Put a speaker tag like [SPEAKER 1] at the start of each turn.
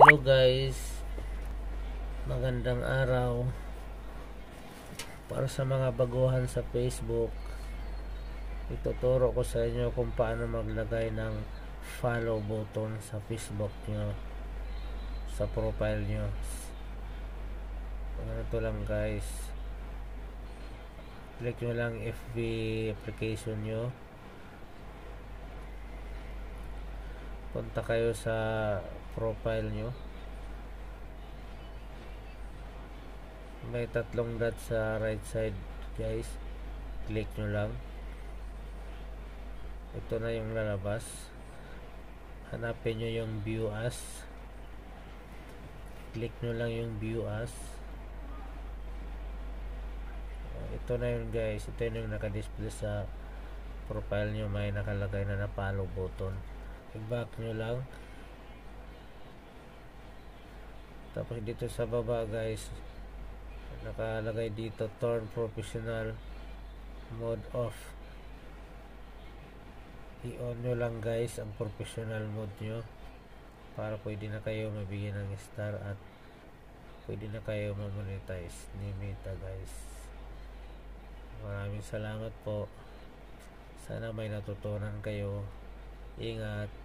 [SPEAKER 1] Hello guys, magandang araw. Para sa mga baguhan sa Facebook, ituturo ko sa inyo kung paano maglagay ng follow button sa Facebook nyo, sa profile nyo. Ganito lang guys, click nyo lang FB application nyo, punta kayo sa profile nyo, may tatlong dot sa right side guys, click nyo lang, ito na yung lalabas. Hanapin nyo yung view as, click nyo lang yung view as. Ito na yun guys, ito yung nakadisplay sa profile nyo, may nakalagay na follow button. I-back nyo lang, tapos dito sa baba guys, nakalagay dito turn professional mode off. I-on nyo lang guys ang professional mode nyo para pwede na kayo mabigyan ng star at pwede na kayo ma-monetize ni Meta guys. Maraming salamat po, sana may natutunan kayo. Ingat.